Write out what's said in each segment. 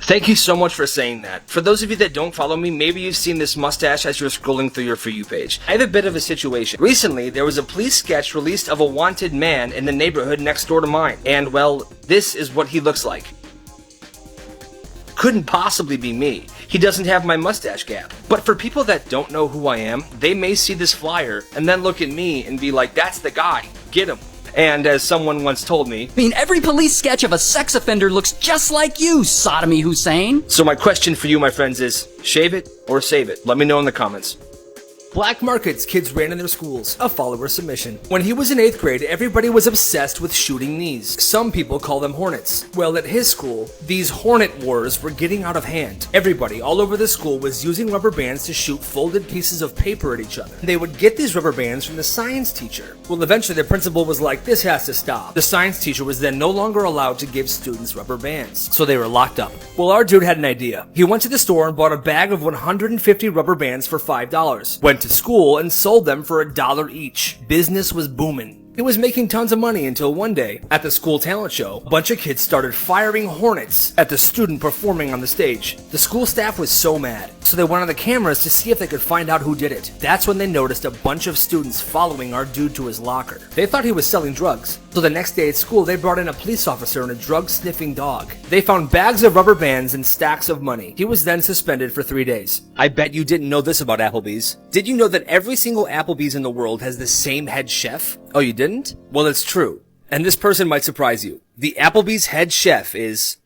Thank you so much for saying that. For those of you that don't follow me, maybe you've seen this mustache as you're scrolling through your For You page. I have a bit of a situation. Recently, there was a police sketch released of a wanted man in the neighborhood next door to mine. And, well, this is what he looks like. Couldn't possibly be me. He doesn't have my mustache gap. But for people that don't know who I am, they may see this flyer and then look at me and be like, that's the guy. Get him. And as someone once told me, I mean, every police sketch of a sex offender looks just like you, Sodomy Hussein. So my question for you, my friends, is shave it or save it? Let me know in the comments. Black markets kids ran in their schools, a follower submission. When he was in 8th grade, everybody was obsessed with shooting these. Some people call them hornets. Well, at his school, these hornet wars were getting out of hand. Everybody all over the school was using rubber bands to shoot folded pieces of paper at each other. They would get these rubber bands from the science teacher. Well, eventually the principal was like, this has to stop. The science teacher was then no longer allowed to give students rubber bands, so they were locked up. Well, our dude had an idea. He went to the store and bought a bag of 150 rubber bands for $5. Went to school and sold them for $1 each. Business was booming. He was making tons of money until one day, at the school talent show, a bunch of kids started firing hornets at the student performing on the stage. The school staff was so mad, so they went on the cameras to see if they could find out who did it. That's when they noticed a bunch of students following our dude to his locker. They thought he was selling drugs, so the next day at school they brought in a police officer and a drug-sniffing dog. They found bags of rubber bands and stacks of money. He was then suspended for 3 days. I bet you didn't know this about Applebee's. Did you know that every single Applebee's in the world has the same head chef? Oh, you didn't? Well, it's true. And this person might surprise you. The Applebee's head chef is...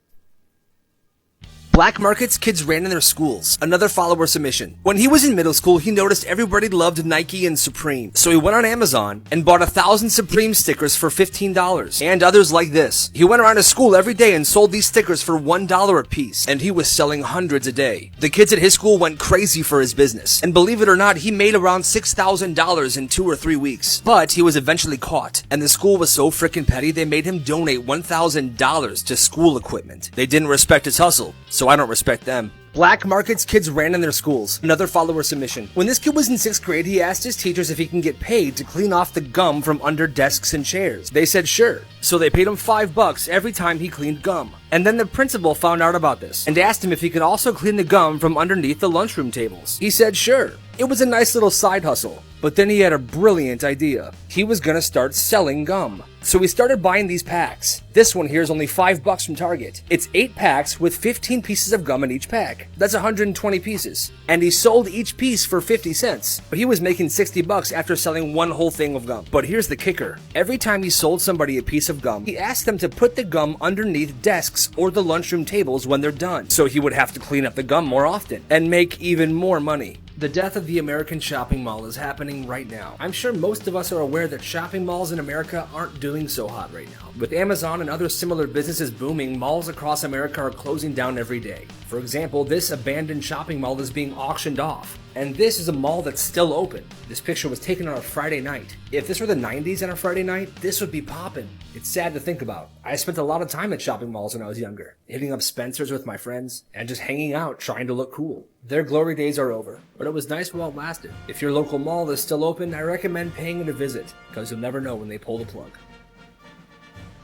Black markets kids ran in their schools, another follower submission. When he was in middle school, he noticed everybody loved Nike and Supreme. So he went on Amazon and bought 1,000 Supreme stickers for $15. And others like this. He went around to school every day and sold these stickers for $1 a piece. And he was selling hundreds a day. The kids at his school went crazy for his business. And believe it or not, he made around $6,000 in 2 or 3 weeks. But he was eventually caught. And the school was so freaking petty, they made him donate $1,000 to school equipment. They didn't respect his hustle, so I don't respect them. Black markets kids ran in their schools, another follower submission. When this kid was in 6th grade, he asked his teachers if he can get paid to clean off the gum from under desks and chairs. They said sure, so they paid him $5 every time he cleaned gum. And then the principal found out about this and asked him if he could also clean the gum from underneath the lunchroom tables. He said sure. It was a nice little side hustle. But then he had a brilliant idea. He was gonna start selling gum. So he started buying these packs. This one here is only $5 from Target. It's 8 packs with 15 pieces of gum in each pack. That's 120 pieces. And he sold each piece for 50 cents. But he was making $60 after selling one whole thing of gum. But here's the kicker. Every time he sold somebody a piece of gum, he asked them to put the gum underneath desks or the lunchroom tables when they're done. So he would have to clean up the gum more often and make even more money. The death of the American shopping mall is happening right now. I'm sure most of us are aware that shopping malls in America aren't doing so hot right now. With Amazon and other similar businesses booming, malls across America are closing down every day. For example, this abandoned shopping mall is being auctioned off. And this is a mall that's still open. This picture was taken on a Friday night. If this were the 90s on a Friday night, this would be poppin'. It's sad to think about. I spent a lot of time at shopping malls when I was younger, hitting up Spencer's with my friends, and just hanging out trying to look cool. Their glory days are over, but it was nice while it lasted. If your local mall is still open, I recommend paying it a visit, because you'll never know when they pull the plug.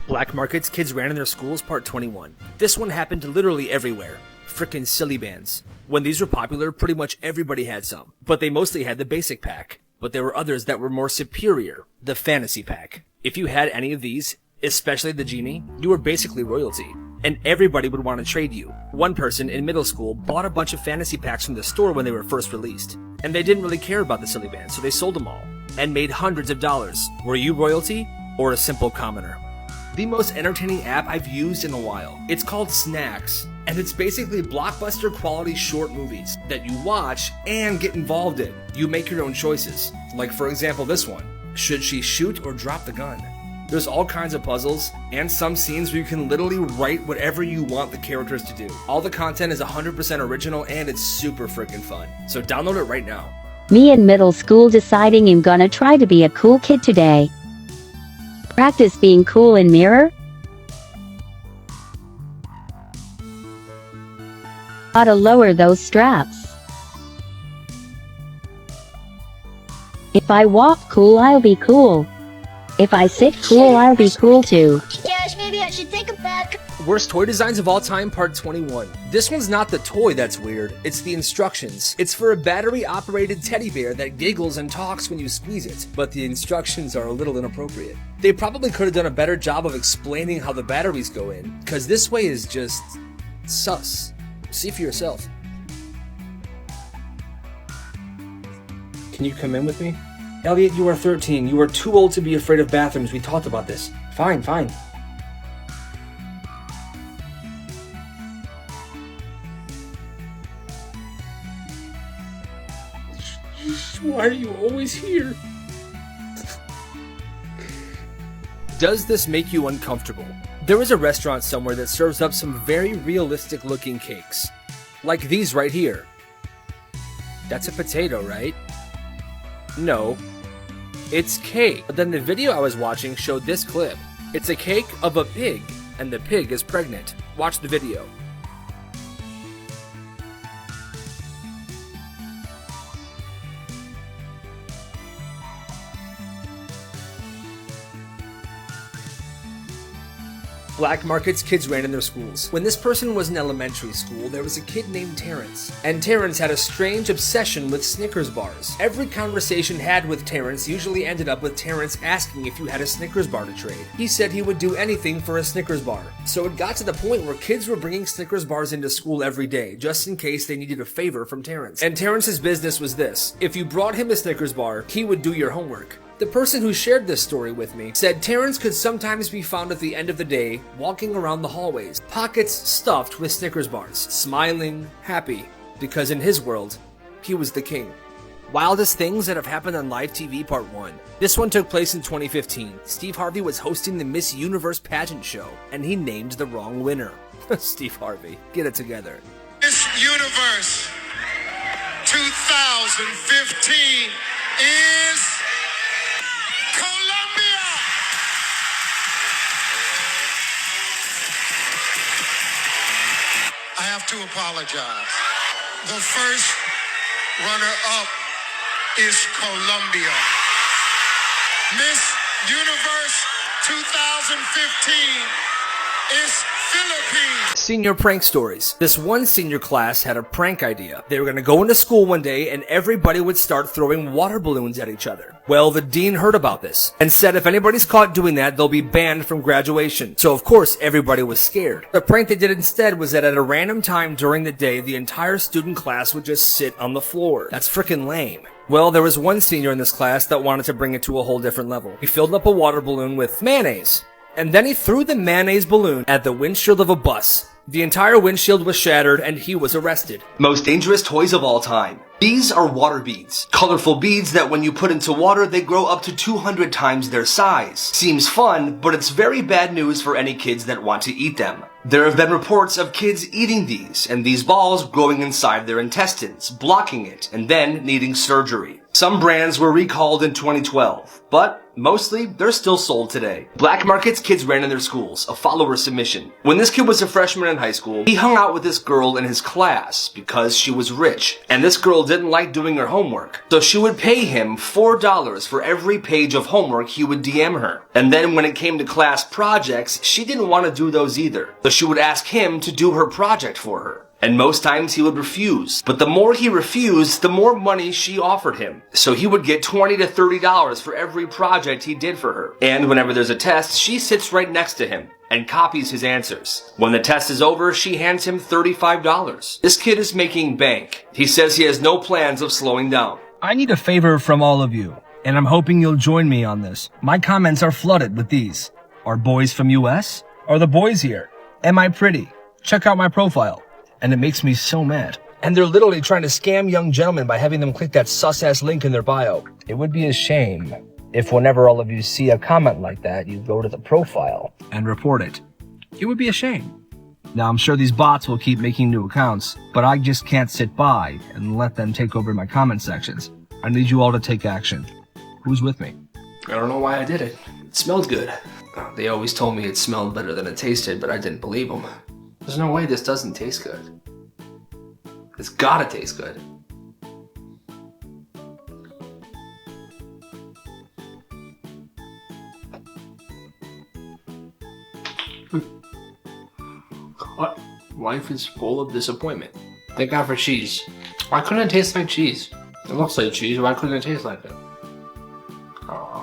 Black markets kids ran in their schools, part 21. This one happened literally everywhere. Frickin' silly bands. When these were popular, pretty much everybody had some, but they mostly had the basic pack. But there were others that were more superior, the fantasy pack. If you had any of these, especially the genie, you were basically royalty, and everybody would want to trade you. One person in middle school bought a bunch of fantasy packs from the store when they were first released, and they didn't really care about the silly bands, so they sold them all, and made hundreds of dollars. Were you royalty, or a simple commoner? The most entertaining app I've used in a while. It's called Snacks, and it's basically blockbuster quality short movies that you watch and get involved in. You make your own choices. Like for example this one. Should she shoot or drop the gun? There's all kinds of puzzles, and some scenes where you can literally write whatever you want the characters to do. All the content is 100% original, and it's super freaking fun. So download it right now. Me in middle school deciding I'm gonna try to be a cool kid today. Practice being cool in mirror. Gotta lower those straps. If I walk cool, I'll be cool. If I sit cool, I'll be cool too. Gosh, maybe I should take it back. Worst toy designs of all time, part 21. This one's not the toy that's weird, it's the instructions. It's for a battery-operated teddy bear that giggles and talks when you squeeze it, but the instructions are a little inappropriate. They probably could have done a better job of explaining how the batteries go in, cause this way is just sus. See for yourself. Can you come in with me? Elliot, you are 13. You are too old to be afraid of bathrooms. We talked about this. Fine. Why are you always here? Does this make you uncomfortable? There is a restaurant somewhere that serves up some very realistic looking cakes. Like these right here. That's a potato, right? No. It's cake. But then the video I was watching showed this clip. It's a cake of a pig, and the pig is pregnant. Watch the video. Black markets kids ran in their schools. When this person was in elementary school, there was a kid named Terrence. And Terrence had a strange obsession with Snickers bars. Every conversation had with Terrence usually ended up with Terrence asking if you had a Snickers bar to trade. He said he would do anything for a Snickers bar. So it got to the point where kids were bringing Snickers bars into school every day, just in case they needed a favor from Terrence. And Terrence's business was this. If you brought him a Snickers bar, he would do your homework. The person who shared this story with me said Terrence could sometimes be found at the end of the day walking around the hallways, pockets stuffed with Snickers bars, smiling, happy, because in his world, he was the king. Wildest things that have happened on live TV part 1. This one took place in 2015. Steve Harvey was hosting the Miss Universe pageant show, and he named the wrong winner. Steve Harvey, get it together. Miss Universe 2015 is Colombia. I have to apologize. The first runner-up is Colombia. Miss Universe 2015 is Philippines. Senior prank stories. This one senior class had a prank idea. They were going to go into school one day and everybody would start throwing water balloons at each other. Well, the dean heard about this and said if anybody's caught doing that, they'll be banned from graduation. So of course, everybody was scared. The prank they did instead was that at a random time during the day, the entire student class would just sit on the floor. That's freaking lame. Well, there was one senior in this class that wanted to bring it to a whole different level. He filled up a water balloon with mayonnaise. And then he threw the mayonnaise balloon at the windshield of a bus. The entire windshield was shattered and he was arrested. Most dangerous toys of all time. These are water beads. Colorful beads that when you put into water, they grow up to 200 times their size. Seems fun, but it's very bad news for any kids that want to eat them. There have been reports of kids eating these, and these balls growing inside their intestines, blocking it, and then needing surgery. Some brands were recalled in 2012, but mostly, they're still sold today. Black markets kids ran in their schools, a follower submission. When this kid was a freshman in high school, he hung out with this girl in his class because she was rich, and this girl didn't like doing her homework. So she would pay him $4 for every page of homework he would DM her. And then when it came to class projects, she didn't want to do those either. So she would ask him to do her project for her. And most times he would refuse. But the more he refused, the more money she offered him. So he would get $20 to $30 for every project he did for her. And whenever there's a test, she sits right next to him and copies his answers. When the test is over, she hands him $35. This kid is making bank. He says he has no plans of slowing down. I need a favor from all of you, and I'm hoping you'll join me on this. My comments are flooded with these. Are boys from US? Are the boys here? Am I pretty? Check out my profile. And it makes me so mad. And they're literally trying to scam young gentlemen by having them click that sus-ass link in their bio. It would be a shame if whenever all of you see a comment like that, you go to the profile and report it. It would be a shame. Now, I'm sure these bots will keep making new accounts, but I just can't sit by and let them take over my comment sections. I need you all to take action. Who's with me? I don't know why I did it. It smelled good. They always told me it smelled better than it tasted, but I didn't believe them. There's no way this doesn't taste good. It's gotta taste good. Life is full of disappointment. Thank God for cheese. Why couldn't it taste like cheese? It looks like cheese. Why couldn't it taste like it? Oh.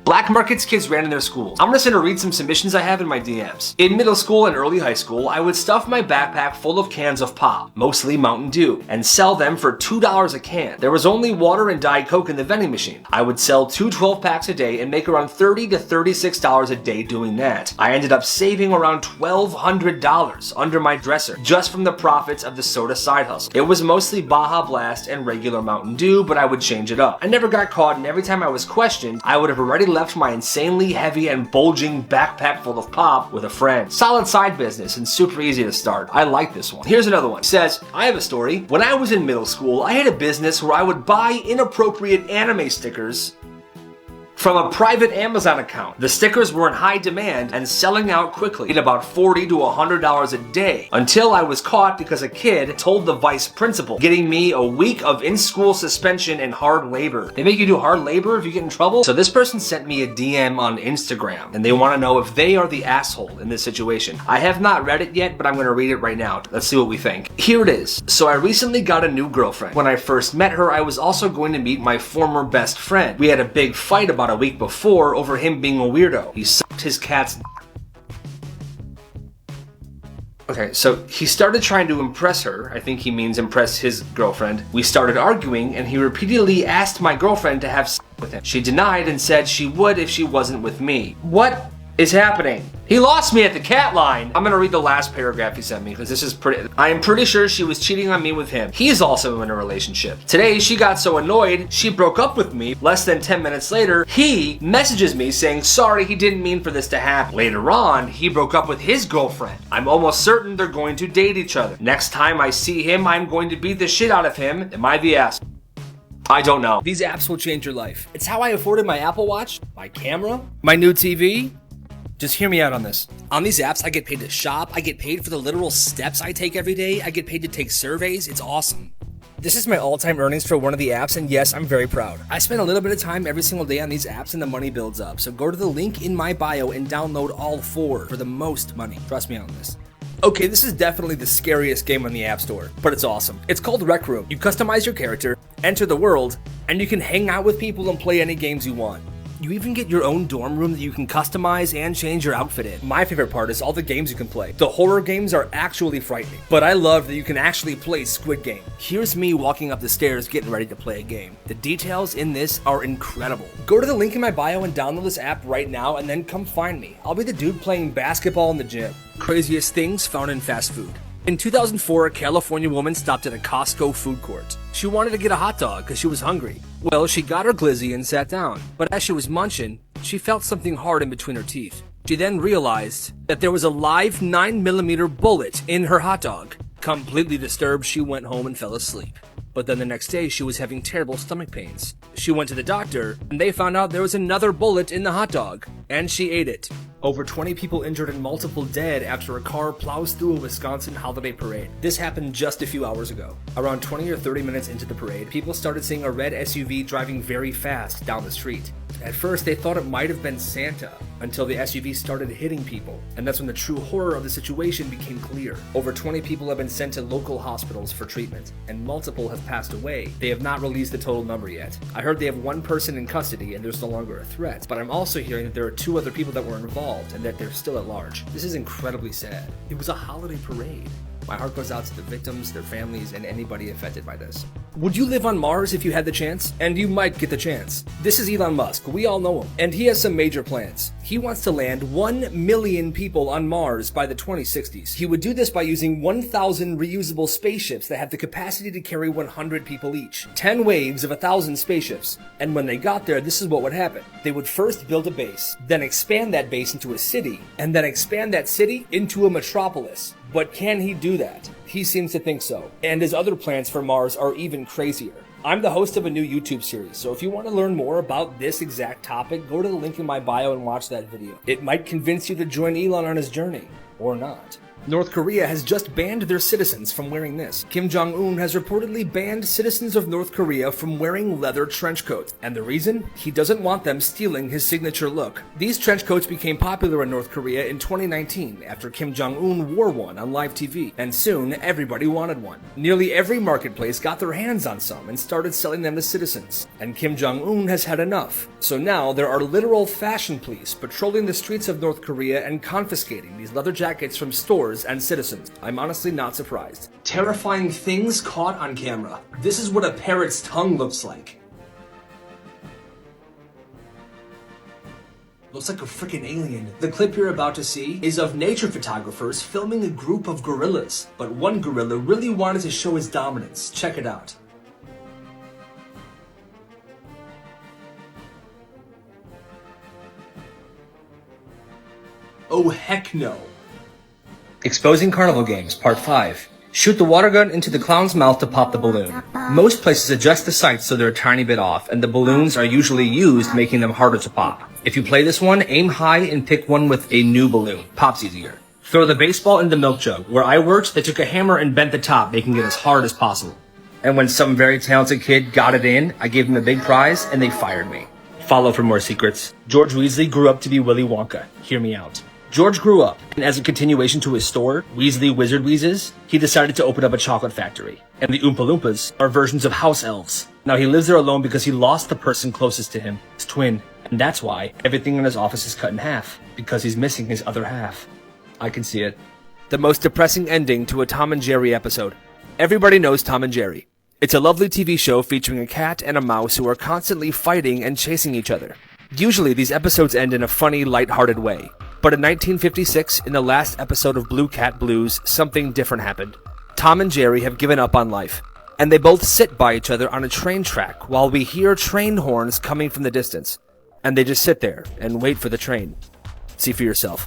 Black markets kids ran in their schools. I'm just gonna read some submissions I have in my DMs. In middle school and early high school, I would stuff my backpack full of cans of pop, mostly Mountain Dew, and sell them for $2 a can. There was only water and Diet Coke in the vending machine. I would sell 2 12-packs a day and make around $30 to $36 a day doing that. I ended up saving around $1,200 under my dresser just from the profits of the soda side hustle. It was mostly Baja Blast and regular Mountain Dew, but I would change it up. I never got caught, and every time I was questioned, I would have already left my insanely heavy and bulging backpack full of pop with a friend. Solid side business and super easy to start. I like this one. Here's another one. It says, I have a story. When I was in middle school, I had a business where I would buy inappropriate anime stickers from a private Amazon account. The stickers were in high demand and selling out quickly at about $40 to $100 a day until I was caught because a kid told the vice principal, getting me a week of in-school suspension and hard labor. They make you do hard labor if you get in trouble? So this person sent me a DM on Instagram and they want to know if they are the asshole in this situation. I have not read it yet, but I'm going to read it right now. Let's see what we think. Here it is. So I recently got a new girlfriend. When I first met her, I was also going to meet my former best friend. We had a big fight about a week before over him being a weirdo. He sucked his cat's. Okay, so he started trying to impress her. I think he means impress his girlfriend. We started arguing and he repeatedly asked my girlfriend to have sex with him. She denied and said she would if she wasn't with me. What is happening? He lost me at the cat line. I'm gonna read the last paragraph he sent me because this is pretty. I am pretty sure she was cheating on me with him. He's also in a relationship. Today, she got so annoyed, she broke up with me. Less than 10 minutes later, he messages me saying, sorry, he didn't mean for this to happen. Later on, he broke up with his girlfriend. I'm almost certain they're going to date each other. Next time I see him, I'm going to beat the shit out of him. Am I the ass? I don't know. These apps will change your life. It's how I afforded my Apple Watch, my camera, my new TV. Just hear me out on this. On these apps, I get paid to shop. I get paid for the literal steps I take every day. I get paid to take surveys. It's awesome. This is my all-time earnings for one of the apps, and yes, I'm very proud. I spend a little bit of time every single day on these apps, and the money builds up. So go to the link in my bio and download all 4 for the most money. Trust me on this. Okay, this is definitely the scariest game on the App Store, but it's awesome. It's called Rec Room. You customize your character, enter the world, and you can hang out with people and play any games you want. You even get your own dorm room that you can customize and change your outfit in. My favorite part is all the games you can play. The horror games are actually frightening, but I love that you can actually play Squid Game. Here's me walking up the stairs getting ready to play a game. The details in this are incredible. Go to the link in my bio and download this app right now and then come find me. I'll be the dude playing basketball in the gym. Craziest things found in fast food. In 2004, a California woman stopped at a Costco food court. She wanted to get a hot dog because she was hungry. Well, she got her glizzy and sat down. But as she was munching, she felt something hard in between her teeth. She then realized that there was a live 9mm bullet in her hot dog. Completely disturbed, she went home and fell asleep. But then the next day, she was having terrible stomach pains. She went to the doctor, and they found out there was another bullet in the hot dog, and she ate it. Over 20 people injured and multiple dead after a car plows through a Wisconsin holiday parade. This happened just a few hours ago. Around 20 or 30 minutes into the parade, people started seeing a red SUV driving very fast down the street. At first, they thought it might have been Santa, until the SUV started hitting people, and that's when the true horror of the situation became clear. Over 20 people have been sent to local hospitals for treatment, and multiple have passed away. They have not released the total number yet. I heard they have 1 person in custody and there's no longer a threat, but I'm also hearing that there are 2 other people that were involved and that they're still at large. This is incredibly sad. It was a holiday parade. My heart goes out to the victims, their families, and anybody affected by this. Would you live on Mars if you had the chance? And you might get the chance. This is Elon Musk. We all know him. And he has some major plans. He wants to land 1 million people on Mars by the 2060s. He would do this by using 1,000 reusable spaceships that have the capacity to carry 100 people each. 10 waves of 1,000 spaceships. And when they got there, this is what would happen. They would first build a base, then expand that base into a city, and then expand that city into a metropolis. But can he do that? He seems to think so. And his other plans for Mars are even crazier. I'm the host of a new YouTube series, so if you want to learn more about this exact topic, go to the link in my bio and watch that video. It might convince you to join Elon on his journey, or not. North Korea has just banned their citizens from wearing this. Kim Jong-un has reportedly banned citizens of North Korea from wearing leather trench coats. And the reason? He doesn't want them stealing his signature look. These trench coats became popular in North Korea in 2019 after Kim Jong-un wore one on live TV. And soon, everybody wanted one. Nearly every marketplace got their hands on some and started selling them to citizens. And Kim Jong-un has had enough. So now there are literal fashion police patrolling the streets of North Korea and confiscating these leather jackets from stores and citizens. I'm honestly not surprised. Terrifying things caught on camera. This is what a parrot's tongue looks like. Looks like a freaking alien. The clip you're about to see is of nature photographers filming a group of gorillas. But one gorilla really wanted to show his dominance. Check it out. Oh heck no. Exposing Carnival Games, Part 5. Shoot the water gun into the clown's mouth to pop the balloon. Most places adjust the sights so they're a tiny bit off, and the balloons are usually used, making them harder to pop. If you play this one, aim high and pick one with a new balloon. Pops easier. Throw the baseball in the milk jug. Where I worked, they took a hammer and bent the top, making it as hard as possible. And when some very talented kid got it in, I gave them a big prize, and they fired me. Follow for more secrets. George Weasley grew up to be Willy Wonka. Hear me out. George grew up, and as a continuation to his store, Weasley Wizard Wheezes, he decided to open up a chocolate factory. And the Oompa Loompas are versions of house elves. Now he lives there alone because he lost the person closest to him, his twin. And that's why everything in his office is cut in half, because he's missing his other half. I can see it. The most depressing ending to a Tom and Jerry episode. Everybody knows Tom and Jerry. It's a lovely TV show featuring a cat and a mouse who are constantly fighting and chasing each other. Usually these episodes end in a funny, lighthearted way. But in 1956, in the last episode of Blue Cat Blues, something different happened. Tom and Jerry have given up on life, and they both sit by each other on a train track while we hear train horns coming from the distance. And they just sit there and wait for the train. See for yourself.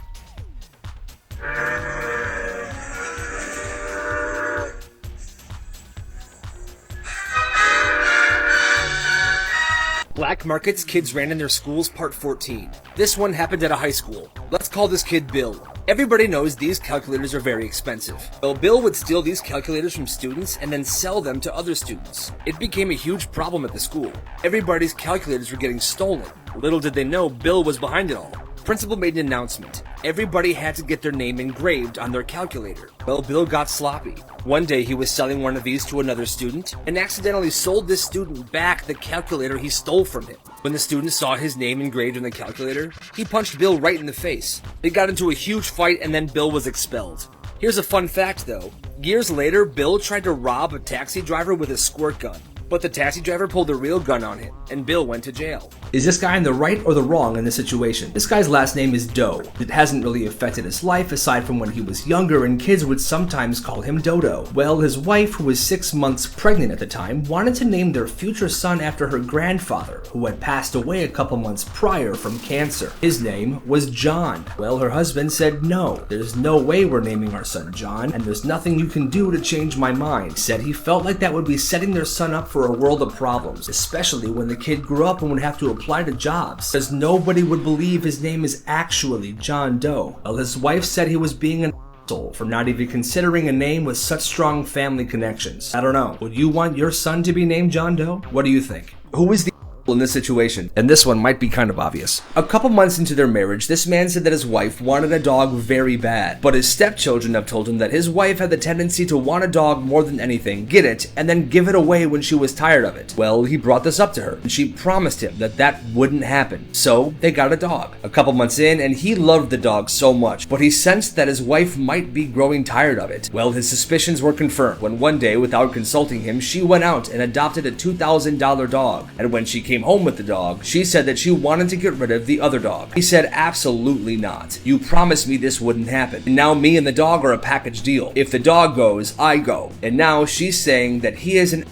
Black markets kids ran in their schools, Part 14. This one happened at a high school. Let's call this kid Bill. Everybody knows these calculators are very expensive. Well, Bill would steal these calculators from students and then sell them to other students. It became a huge problem at the school. Everybody's calculators were getting stolen. Little did they know Bill was behind it all. Principal made an announcement. Everybody had to get their name engraved on their calculator. Well, Bill got sloppy. One day he was selling one of these to another student and accidentally sold this student back the calculator he stole from him. When the student saw his name engraved on the calculator, he punched Bill right in the face. They got into a huge fight and then Bill was expelled. Here's a fun fact though. Years later, Bill tried to rob a taxi driver with a squirt gun. But the taxi driver pulled a real gun on him, and Bill went to jail. Is this guy in the right or the wrong in this situation? This guy's last name is Doe. It hasn't really affected his life aside from when he was younger and kids would sometimes call him Dodo. Well, his wife, who was 6 months pregnant at the time, wanted to name their future son after her grandfather, who had passed away a couple months prior from cancer. His name was John. Well, her husband said no, there's no way we're naming our son John, and there's nothing you can do to change my mind. He said he felt like that would be setting their son up for a world of problems, especially when the kid grew up and would have to apply to jobs, as nobody would believe his name is actually John Doe. Well, his wife said he was being an asshole for not even considering a name with such strong family connections. I don't know. Would you want your son to be named John Doe? What do you think? Who is the in this situation? And this one might be kind of obvious. A couple months into their marriage, this man said that his wife wanted a dog very bad, but his stepchildren have told him that his wife had the tendency to want a dog more than anything, get it, and then give it away when she was tired of it. Well, he brought this up to her, and she promised him that that wouldn't happen. So, they got a dog. A couple months in, and he loved the dog so much, but he sensed that his wife might be growing tired of it. Well, his suspicions were confirmed when one day, without consulting him, she went out and adopted a $2,000 dog, and when she came home with the dog, she said that she wanted to get rid of the other dog. He said, absolutely not. You promised me this wouldn't happen. And now me and the dog are a package deal. If the dog goes, I go. And now she's saying that he is an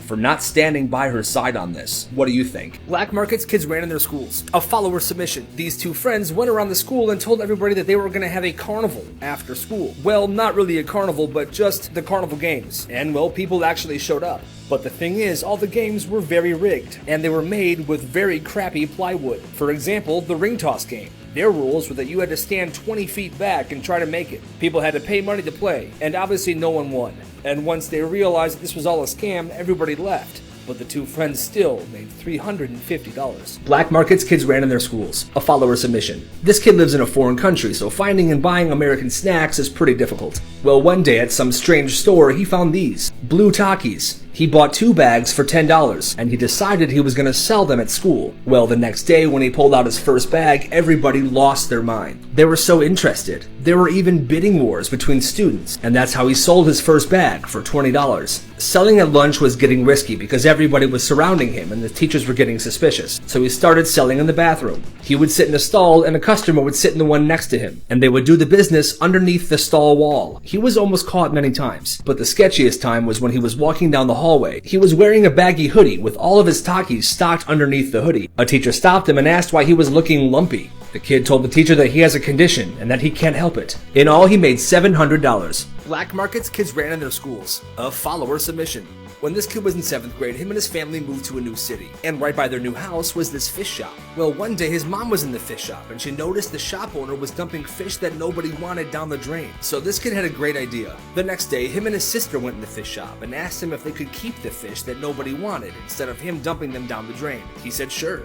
for not standing by her side on this. What do you think? Black markets kids ran in their schools. A follower submission. These two friends went around the school and told everybody that they were going to have a carnival after school. Well, not really a carnival, but just the carnival games. And well, people actually showed up. But the thing is, all the games were very rigged, and they were made with very crappy plywood. For example, the ring toss game. Their rules were that you had to stand 20 feet back and try to make it. People had to pay money to play, and obviously no one won. And once they realized that this was all a scam, everybody left. But the two friends still made $350. Black markets kids ran in their schools. A follower submission. This kid lives in a foreign country, so finding and buying American snacks is pretty difficult. Well, one day at some strange store, he found these. Blue Takis. He bought 2 bags for $10, and he decided he was going to sell them at school. Well, the next day when he pulled out his first bag, everybody lost their mind. They were so interested. There were even bidding wars between students, and that's how he sold his first bag for $20. Selling at lunch was getting risky because everybody was surrounding him and the teachers were getting suspicious, so he started selling in the bathroom. He would sit in a stall and a customer would sit in the one next to him, and they would do the business underneath the stall wall. He was almost caught many times, but the sketchiest time was when he was walking down the hallway. He was wearing a baggy hoodie with all of his Takis stocked underneath the hoodie. A teacher stopped him and asked why he was looking lumpy. The kid told the teacher that he has a condition and that he can't help it. In all, he made $700. Black markets kids ran in their schools. A follower submission. When this kid was in 7th grade, him and his family moved to a new city. And right by their new house was this fish shop. Well, one day his mom was in the fish shop and she noticed the shop owner was dumping fish that nobody wanted down the drain. So this kid had a great idea. The next day, him and his sister went in the fish shop and asked him if they could keep the fish that nobody wanted instead of him dumping them down the drain. He said sure.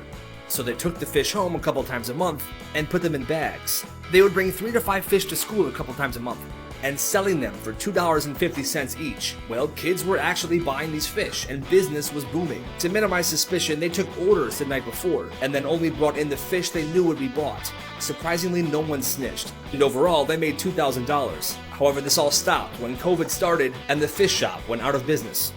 So they took the fish home a couple times a month and put them in bags. They would bring 3 to 5 fish to school a couple times a month and selling them for $2.50 each. Well, kids were actually buying these fish and business was booming. To minimize suspicion, they took orders the night before and then only brought in the fish they knew would be bought. Surprisingly, no one snitched. And overall, they made $2,000. However, this all stopped when COVID started and the fish shop went out of business.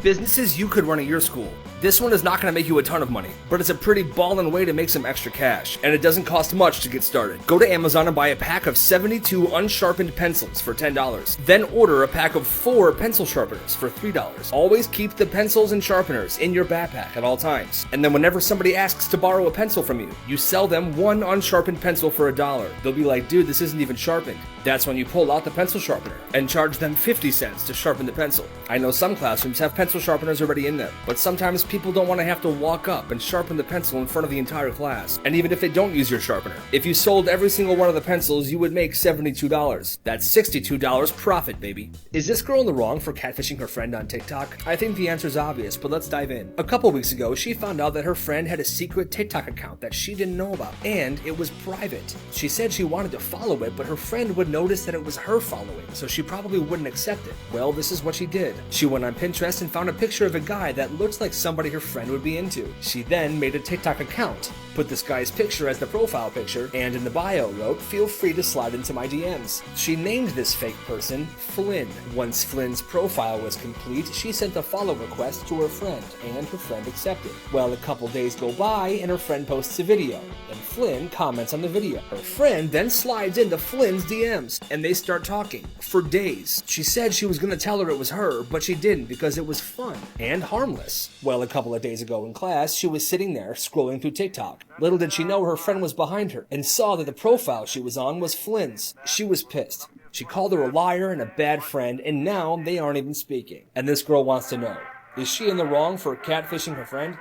Businesses you could run at your school. This one is not going to make you a ton of money, but it's a pretty ballin' way to make some extra cash, and it doesn't cost much to get started. Go to Amazon and buy a pack of 72 unsharpened pencils for $10. Then order a pack of 4 pencil sharpeners for $3. Always keep the pencils and sharpeners in your backpack at all times. And then whenever somebody asks to borrow a pencil from you, you sell them 1 unsharpened pencil for $1. They'll be like, dude, this isn't even sharpened. That's when you pull out the pencil sharpener and charge them 50 cents to sharpen the pencil. I know some classrooms have pencil sharpeners already in them, but sometimes people don't want to have to walk up and sharpen the pencil in front of the entire class. And even if they don't use your sharpener, if you sold every single one of the pencils, you would make $72. That's $62 profit, baby. Is this girl in the wrong for catfishing her friend on TikTok? I think the answer's obvious, but let's dive in. A couple weeks ago, she found out that her friend had a secret TikTok account that she didn't know about, and it was private. She said she wanted to follow it, but her friend would notice that it was her following, so she probably wouldn't accept it. Well, this is what she did. She went on Pinterest and found a picture of a guy that looked like somebody her friend would be into. She then made a TikTok account, put this guy's picture as the profile picture, and in the bio wrote, "Feel free to slide into my DMs." She named this fake person Flynn. Once Flynn's profile was complete, she sent a follow request to her friend, and her friend accepted. Well, a couple days go by, and her friend posts a video, and Flynn comments on the video. Her friend then slides into Flynn's DMs, and they start talking for days. She said she was going to tell her it was her, but she didn't because it was fun and harmless. Well, a couple of days ago in class, she was sitting there scrolling through TikTok. Little did she know her friend was behind her and saw that the profile she was on was Flynn's. She was pissed. She called her a liar and a bad friend, and now they aren't even speaking. And this girl wants to know, is she in the wrong for catfishing her friend?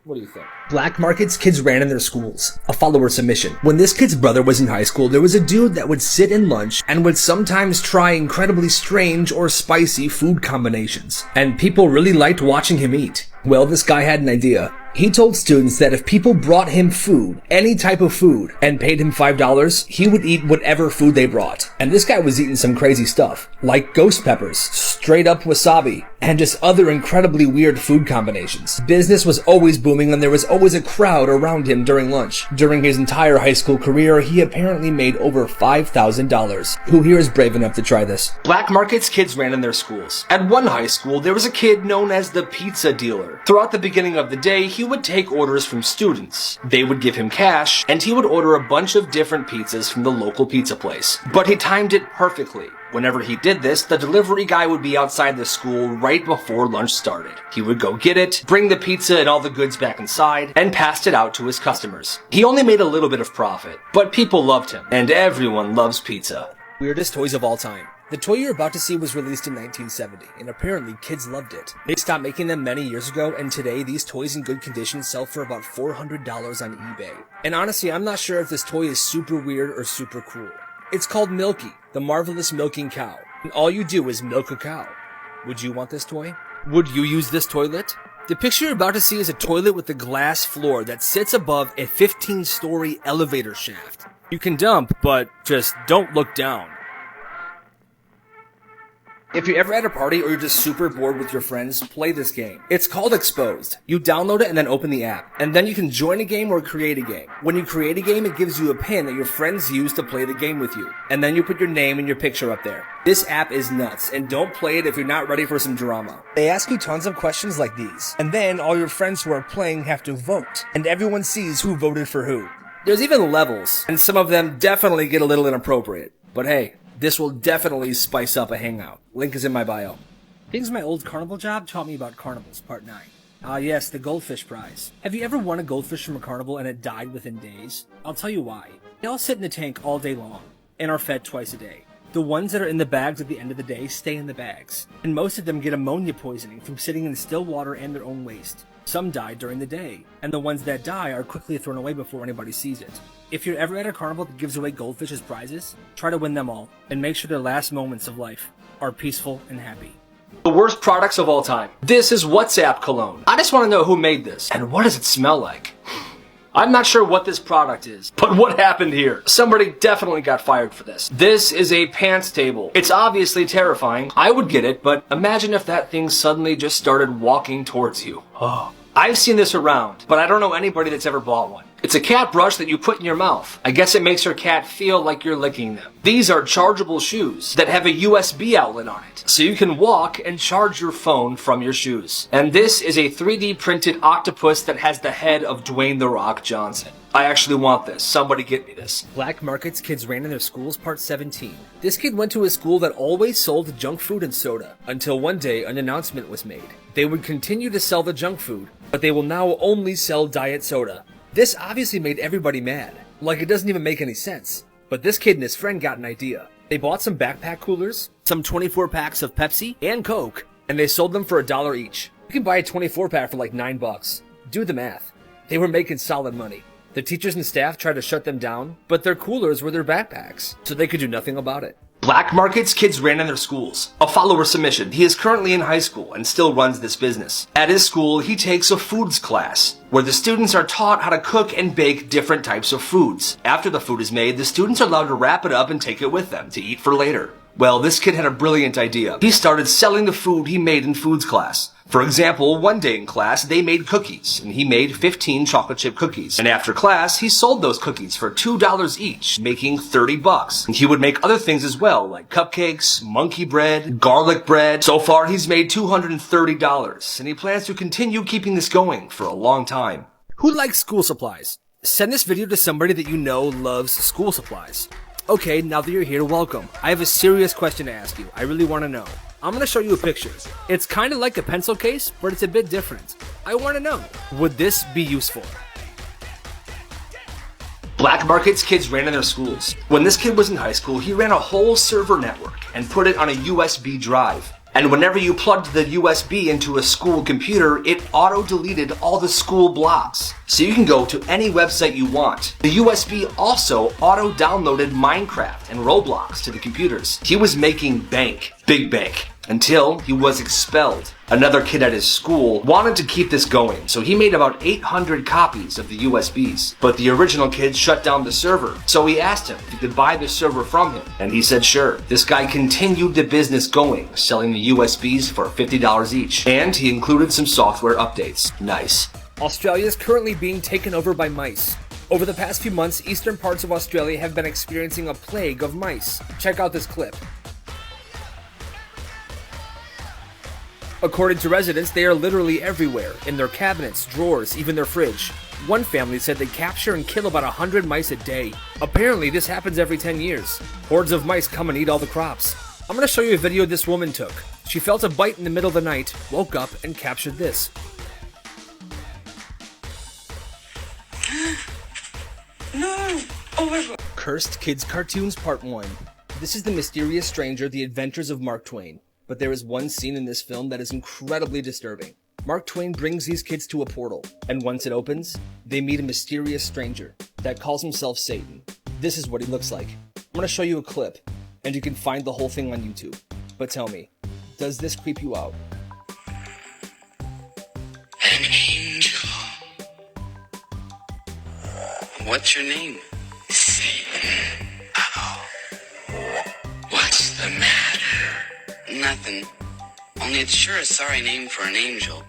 What do you think? Black markets kids ran in their schools. A follower submission. When this kid's brother was in high school, there was a dude that would sit in lunch and would sometimes try incredibly strange or spicy food combinations. And people really liked watching him eat. Well, this guy had an idea. He told students that if people brought him food, any type of food, and paid him $5, he would eat whatever food they brought. And this guy was eating some crazy stuff, like ghost peppers, straight up wasabi, and just other incredibly weird food combinations. Business was always booming and there was always a crowd around him during lunch. During his entire high school career, he apparently made over $5,000. Who here is brave enough to try this? Black markets kids ran in their schools. At one high school, there was a kid known as the pizza dealer. Throughout the beginning of the day, he would take orders from students. They would give him cash, and he would order a bunch of different pizzas from the local pizza place. But he timed it perfectly. Whenever he did this, the delivery guy would be outside the school right before lunch started. He would go get it, bring the pizza and all the goods back inside, and passed it out to his customers. He only made a little bit of profit, but people loved him, and everyone loves pizza. Weirdest toys of all time. The toy you're about to see was released in 1970, and apparently kids loved it. They stopped making them many years ago, and today these toys in good condition sell for about $400 on eBay. And honestly, I'm not sure if this toy is super weird or super cool. It's called Milky, the marvelous milking cow, and all you do is milk a cow. Would you want this toy? Would you use this toilet? The picture you're about to see is a toilet with a glass floor that sits above a 15-story elevator shaft. You can dump, but just don't look down. If you're ever at a party or you're just super bored with your friends, play this game. It's called Exposed. You download it and then open the app. And then you can join a game or create a game. When you create a game, it gives you a pin that your friends use to play the game with you. And then you put your name and your picture up there. This app is nuts, and don't play it if you're not ready for some drama. They ask you tons of questions like these. And then all your friends who are playing have to vote. And everyone sees who voted for who. There's even levels, and some of them definitely get a little inappropriate. But hey, this will definitely spice up a hangout. Link is in my bio. Things my old carnival job taught me about carnivals, part 9. Ah yes, the goldfish prize. Have you ever won a goldfish from a carnival and it died within days? I'll tell you why. They all sit in the tank all day long, and are fed twice a day. The ones that are in the bags at the end of the day stay in the bags, and most of them get ammonia poisoning from sitting in still water and their own waste. Some die during the day, and the ones that die are quickly thrown away before anybody sees it. If you're ever at a carnival that gives away goldfish as prizes, try to win them all, and make sure their last moments of life are peaceful and happy. The worst products of all time. This is WhatsApp cologne. I just want to know who made this, and what does it smell like? I'm not sure what this product is, but what happened here? Somebody definitely got fired for this. This is a pants table. It's obviously terrifying. I would get it, but imagine if that thing suddenly just started walking towards you. Oh. I've seen this around, but I don't know anybody that's ever bought one. It's a cat brush that you put in your mouth. I guess it makes your cat feel like you're licking them. These are chargeable shoes that have a USB outlet on it, so you can walk and charge your phone from your shoes. And this is a 3D printed octopus that has the head of Dwayne "The Rock" Johnson. I actually want this. Somebody get me this. Black markets kids ran in their schools, part 17. This kid went to a school that always sold junk food and soda, until one day an announcement was made. They would continue to sell the junk food, but they will now only sell diet soda. This obviously made everybody mad. Like, it doesn't even make any sense. But this kid and his friend got an idea. They bought some backpack coolers, some 24 packs of Pepsi and Coke, and they sold them for $1 each. You can buy a 24 pack for like $9. Do the math. They were making solid money. The teachers and staff tried to shut them down, but their coolers were their backpacks, so they could do nothing about it. Black markets kids ran in their schools. A follower submission. He is currently in high school and still runs this business. At his school, he takes a foods class, where the students are taught how to cook and bake different types of foods. After the food is made, the students are allowed to wrap it up and take it with them to eat for later. Well, this kid had a brilliant idea. He started selling the food he made in foods class. For example, one day in class, they made cookies, and he made 15 chocolate chip cookies. And after class, he sold those cookies for $2 each, making $30. And he would make other things as well, like cupcakes, monkey bread, garlic bread. So far, he's made $230, and he plans to continue keeping this going for a long time. Who likes school supplies? Send this video to somebody that you know loves school supplies. Okay, now that you're here, welcome. I have a serious question to ask you. I really want to know. I'm going to show you a picture. It's kind of like a pencil case, but it's a bit different. I want to know, would this be useful? Black markets kids ran in their schools. When this kid was in high school, he ran a whole server network and put it on a USB drive. And whenever you plugged the USB into a school computer, it auto-deleted all the school blocks. So you can go to any website you want. The USB also auto-downloaded Minecraft and Roblox to the computers. He was making bank, big bank, until he was expelled. Another kid at his school wanted to keep this going, so he made about 800 copies of the USBs. But the original kid shut down the server, so he asked him if he could buy the server from him, and he said sure. This guy continued the business going, selling the USBs for $50 each, and he included some software updates. Nice. Australia is currently being taken over by mice. Over the past few months, eastern parts of Australia have been experiencing a plague of mice. Check out this clip. According to residents, they are literally everywhere, in their cabinets, drawers, even their fridge. One family said they capture and kill about 100 mice a day. Apparently, this happens every 10 years. Hordes of mice come and eat all the crops. I'm going to show you a video this woman took. She felt a bite in the middle of the night, woke up, and captured this. No! Oh my god. Cursed Kids Cartoons Part 1. This is The Mysterious Stranger, The Adventures of Mark Twain. But there is one scene in this film that is incredibly disturbing. Mark Twain brings these kids to a portal, and once it opens, they meet a mysterious stranger that calls himself Satan. This is what he looks like. I'm gonna show you a clip, and you can find the whole thing on YouTube. But tell me, does this creep you out? An angel. What's your name? Satan. Uh-oh. What's the matter? Nothing. Only it's sure a sorry name for an angel.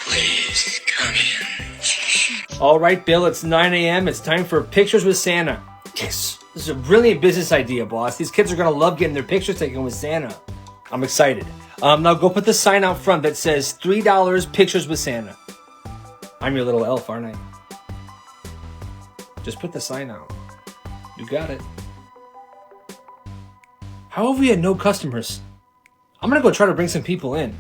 Please, come in. Alright, Bill, it's 9 a.m. It's time for Pictures with Santa. Yes, this is a brilliant business idea, boss. These kids are gonna love getting their pictures taken with Santa. I'm excited. Now go put the sign out front that says $3 Pictures with Santa. I'm your little elf, aren't I? Just put the sign out. You got it. How have we had no customers? I'm gonna go try to bring some people in.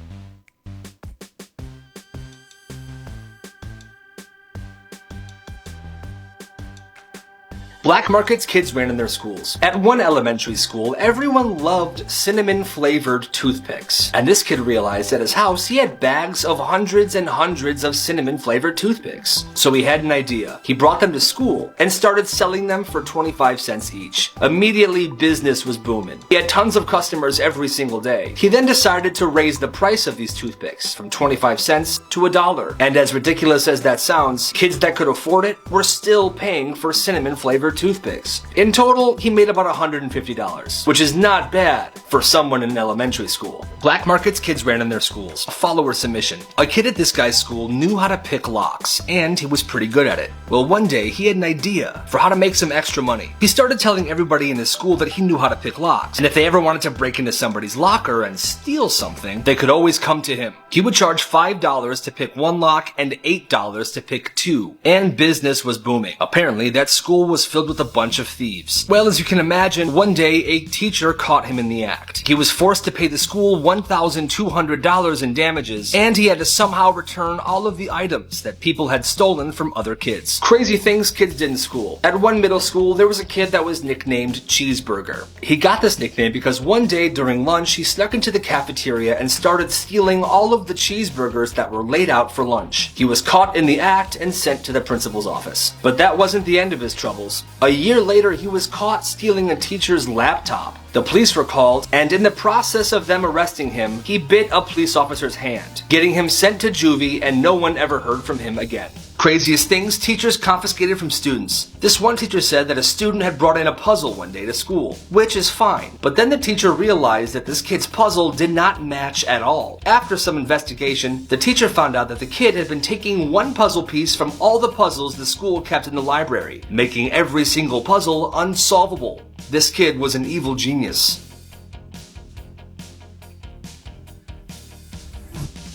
Black markets kids ran in their schools. At one elementary school, everyone loved cinnamon-flavored toothpicks. And this kid realized at his house he had bags of hundreds and hundreds of cinnamon-flavored toothpicks. So he had an idea. He brought them to school and started selling them for 25 cents each. Immediately, business was booming. He had tons of customers every single day. He then decided to raise the price of these toothpicks from 25 cents to $1. And as ridiculous as that sounds, kids that could afford it were still paying for cinnamon-flavored toothpicks. In total, he made about $150, which is not bad for someone in elementary school. Black markets kids ran in their schools. A follower submission. A kid at this guy's school knew how to pick locks, and he was pretty good at it. Well, one day he had an idea for how to make some extra money. He started telling everybody in his school that he knew how to pick locks, and if they ever wanted to break into somebody's locker and steal something, they could always come to him. He would charge $5 to pick one lock and $8 to pick two, and business was booming. Apparently, that school was filled with a bunch of thieves. Well, as you can imagine, one day a teacher caught him in the act. He was forced to pay the school $1,200 in damages, and he had to somehow return all of the items that people had stolen from other kids. Crazy things kids did in school. At one middle school, there was a kid that was nicknamed Cheeseburger. He got this nickname because one day during lunch, he snuck into the cafeteria and started stealing all of the cheeseburgers that were laid out for lunch. He was caught in the act and sent to the principal's office. But that wasn't the end of his troubles. A year later, he was caught stealing a teacher's laptop. The police were called, and in the process of them arresting him, he bit a police officer's hand, getting him sent to juvie, and no one ever heard from him again. Craziest things teachers confiscated from students. This one teacher said that a student had brought in a puzzle one day to school, which is fine. But then the teacher realized that this kid's puzzle did not match at all. After some investigation, the teacher found out that the kid had been taking one puzzle piece from all the puzzles the school kept in the library, making every single puzzle unsolvable. This kid was an evil genius.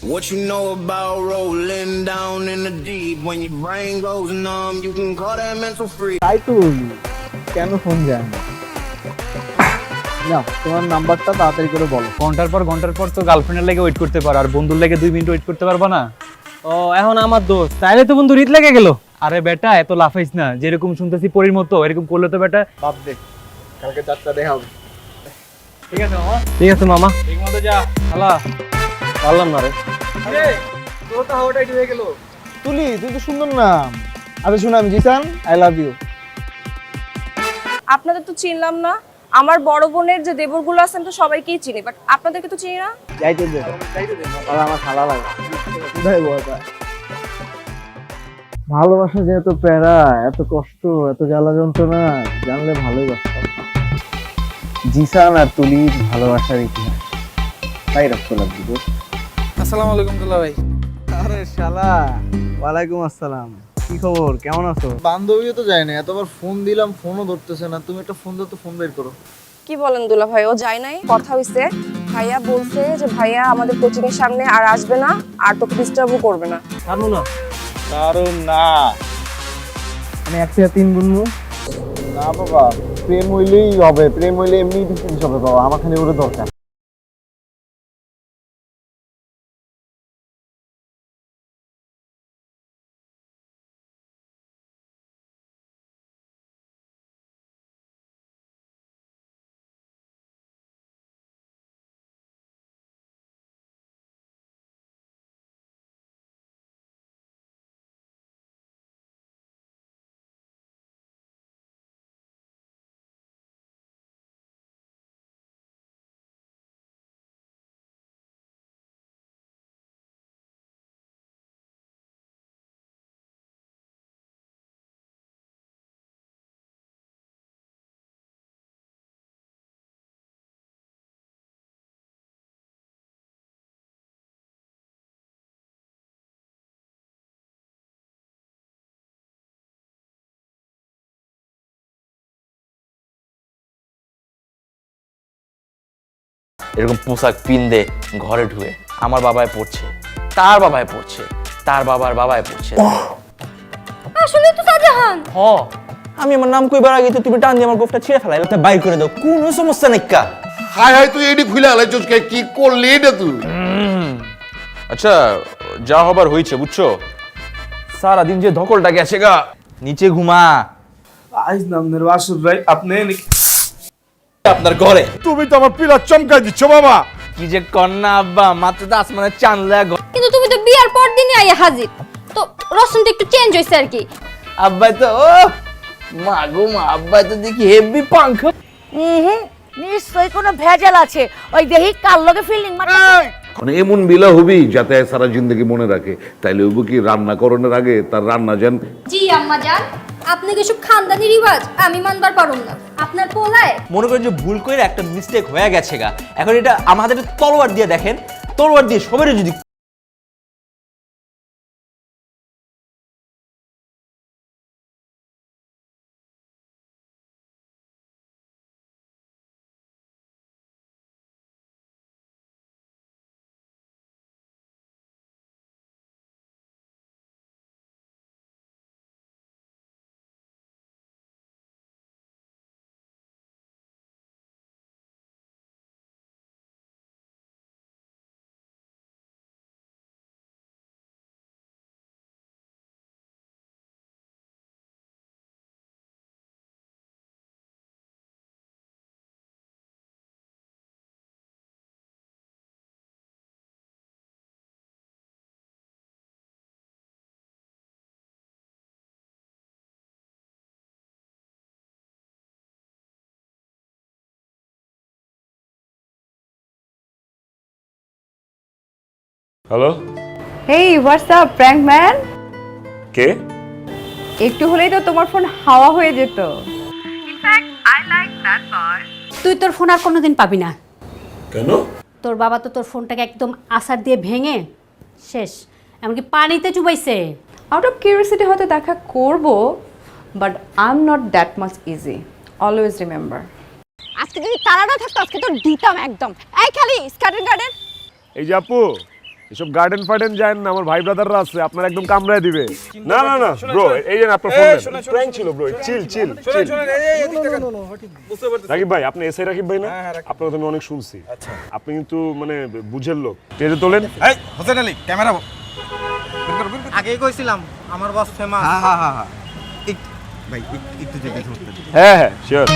What you know about rolling down in the deep? When your brain goes numb, you can call that mental free. তাই তো বলি কেন phone যায় না নাও তোমার নাম্বারটা তাড়াতাড়ি করে বলো ঘন্টার পর তো গার্লফ্রেন্ডের লাগে ওয়েট করতে পারো আর বন্ধুর লাগে 2 মিনিট ওয়েট করতে পারবা না ও এখন আমার দোস্ত তাইলে তো বন্ধু রিত লেগে গেল আরে বেটা এত লাফাইস না যেরকম শুনতেছি পরীর মতো এরকম করলে তো বেটা বাপ দে কালকে যাত্রা দেখা হবে ঠিক আছে মামা ঠিক মতো যা শালা পারলাম না রে তোর তো হাওয়াটাই হয়ে গেল তুলি তুই তো সুন্দর নাম আরে শুন আমি জিসান আই লাভ ইউ আপনাদের তো চিনলাম না আমার বড় বোনের যে দেবরগুলো আছেন তো সবাইকেই চিনি বাট আপনাদেরকে তো চিনি না যাইতে দে আর আমার খালা লাগে কোথায় বলতা ভালোবাসা যে এত প্যারা এত কষ্ট এত জ্বালা যন্ত্রণা জানলে ভালোই বাসতাম জিসান আর তুলির ভালোবাসার ইতিহাস তাই রাখতে লাগবে দোস্ত আসসালামু আলাইকুম দুলা ভাই আরে শালা ওয়ালাইকুম আসসালাম কি খবর কেমন আছো বান্ধবীও তো যায় না এতবার ফোন দিলাম ফোনও ধরতেছে না তুমি একটা ফোন দাও তো ফোন বের করো কি বলেন দুলা ভাই ও যায় নাই কথা হইছে ভাইয়া বলছে যে ভাইয়া আমাদের কোচিং এর সামনে আর আসবে না আর তোকে ডিস্টার্বও করবে না কারণ না আমি 1 থেকে 3 গুনমু না বাবা প্রেম হইলেই হবে প্রেম হইলে এমনি ডিস্টেন্স হবে বাবা আমার খালি ওরে দরকার এরকম পোশাক পিন্দে ঘরে ঢুকে আমার বাবায় পড়ছে, তার বাবায় পড়ছে, তার বাবার বাবায় পড়ছে। আসলে তো শাহজাহান। হ, আমি আমার নাম কইবার আগে তো তুমি টান দিয়ে আমার গোফটা ছিঁড়ে ফেলাই, এটা বাইর করে দাও, কোনো সমস্যা নেই কা। হাই হাই, তুই এডি খুলে আলাইছস কে? কি করলি এটা তুই? আচ্ছা, যা হবার হয়েছে বুঝছো, সারাদিন যে ধকলটা গেছে গা, নিচে ঘুমা। আজ নামনের বাসুর ভাই আপনি আপনার ঘরে তুমি তো আমার পিলা চমকাই দিচ্ছ বাবা। কি যে কন্যা আব্বা, মাত্র তো আসমানের চাঁদ লাগা। কিন্তু তুমি তো বিয়ার পর দিনই আইয়া হাজির, তো রসনটা একটু চেঞ্জ হইছে আর কি। আব্বাই তো ও মা গো মা, আব্বাই তো দেখি হেভি পাঙ্খ। নিশ্চয়ই কোনো ভেজাল আছে, ওই দেখি কার লগে ফিল্ডিং মারতে। মানে এমন বিলা হবি যাতে সারা জিন্দগি মনে রাখে, তাইলে হইব কি রান্না করণের আগে তার রান্না যেন। জি আম্মা জান, আপনি কিছু খানদানি রিওয়াজ আমি মানবার পারুম না। আপনার পোলায় মনে করেন যে ভুল করে একটা মিস্টেক হয়ে গেছে গা, এখন এটা আমাদের তলোয়ার দিয়ে দেখেন, তলোয়ার দিয়ে সবারই যদি হ্যালো, হেই হোয়াটস আপ প্র্যাঙ্ক ম্যান। কে? একটু হলেই তো তোমার ফোন হাওয়া হয়ে যেত। তুই তোর ফোন আর কোনোদিন পাবি না। কেন? তোর বাবা তো তোর ফোনটাকে একদম আসার দিয়ে ভেঙে শেষ, এমনকি পানিতে চুবাইছে। আউট অফ কিউরিয়াসিটি হয়তো দেখা করব, but I am not that much easy, always remember. আজকে যদি তারা না থাকতো আজকে তো দিতাম একদম। এই খালি স্কার্টেন গার্ডেন। এই যে আপু, এসব গার্ডেন ফার্ডেন যায় না, আমার ভাই ব্রাদাররা আছে, আপনার একদম কামড়ায় দিবে। না না না ব্রো, এই যে আপনার ফোন প্র্যাঙ্ক ছিল ব্রো, চিল চিল চিল। রাকিব ভাই, আপনি এসআই রাকিব ভাই না? আপনার কথা আমি অনেক শুনছি। আপনি কিন্তু মানে বুঝের লোক। টেজে তোলেন। এই হোসেন আলী ক্যামেরা আগেই কইছিলাম আমার বস ফেমাস। হ্যাঁ হ্যাঁ হ্যাঁ ভাই একটু যেতে ধরতে। হ্যাঁ হ্যাঁ শিওর।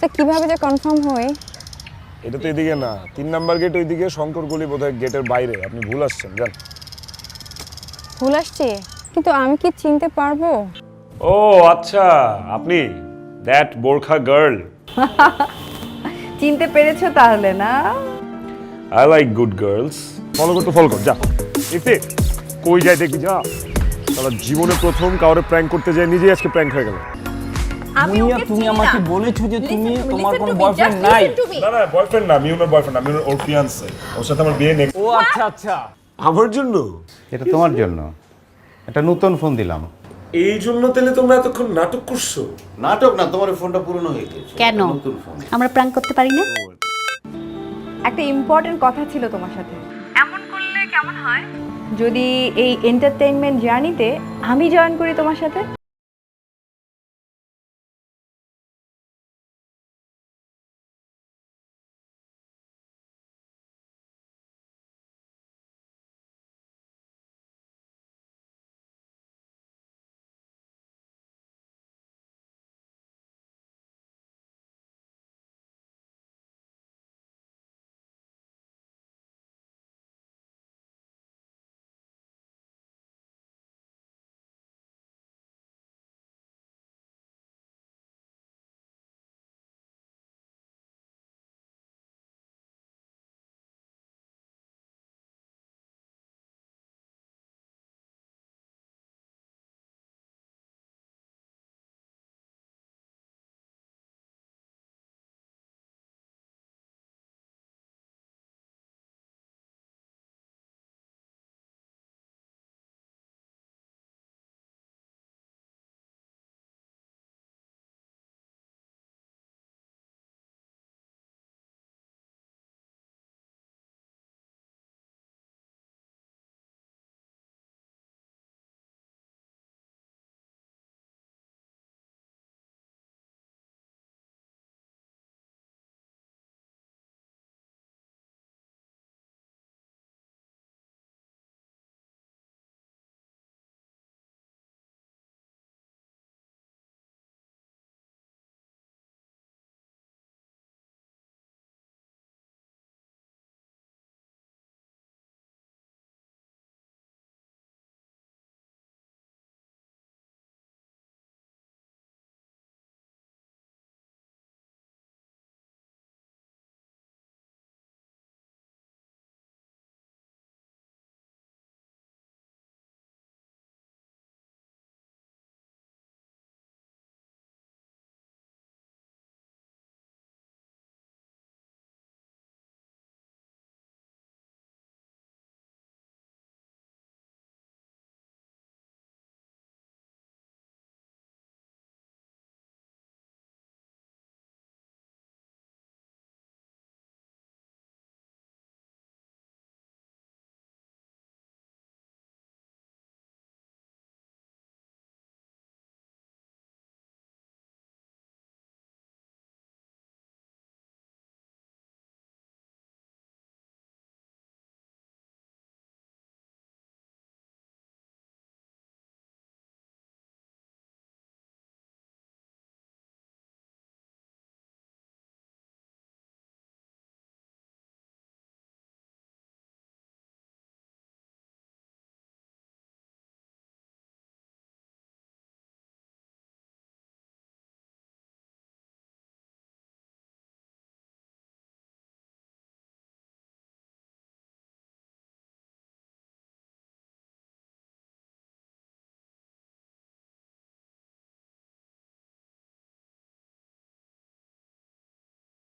তো কিভাবে যে কনফার্ম হয়? এটা তো এদিকে না, 3 নাম্বার গেট ওইদিকে, শঙ্কর গলি বোধহয় গেটের বাইরে। আপনি ভুল আসছেন, জান। ভুল আসছে, কিন্তু আমি কি চিনতে পারবো? ও আচ্ছা, আপনি দ্যাট বোরখা গার্ল। চিনতে পেরেছো তাহলে না? I like good girls. Follow করতে ফলো কর, যা। ইফতে কই যায় দেখবি, যা। তাহলে জীবনে প্রথম কাউরে প্র্যাঙ্ক করতে যায়, নিজেই আজকে প্র্যাঙ্ক হয়ে গেল। মুনিয়া, তুমি আমাকে বলেছো যে তুমি তোমার কোনো বয়ফ্রেন্ড নাই। না না, বয়ফ্রেন্ড না, আমি ওনার বয়ফ্রেন্ড, আমি ওর ফিয়ান্সে। ওর সাথে আমার বিয়ে নেক্সট। ও আচ্ছা আচ্ছা, আমার জন্য? এটা তোমার জন্য, একটা নতুন ফোন দিলাম। এই জন্য তাহলে তোমরা এতক্ষণ নাটক করছো? নাটক না, তোমার ফোনটা পুরনো হয়ে গেছে। কেন আমরা প্র্যাঙ্ক করতে পারি না? একটা ইম্পর্টেন্ট কথা ছিল তোমার সাথে। এমন করলে কেমন হয় যদি এই এন্টারটেইনমেন্ট জার্নিতে আমি জয়েন করি তোমার সাথে?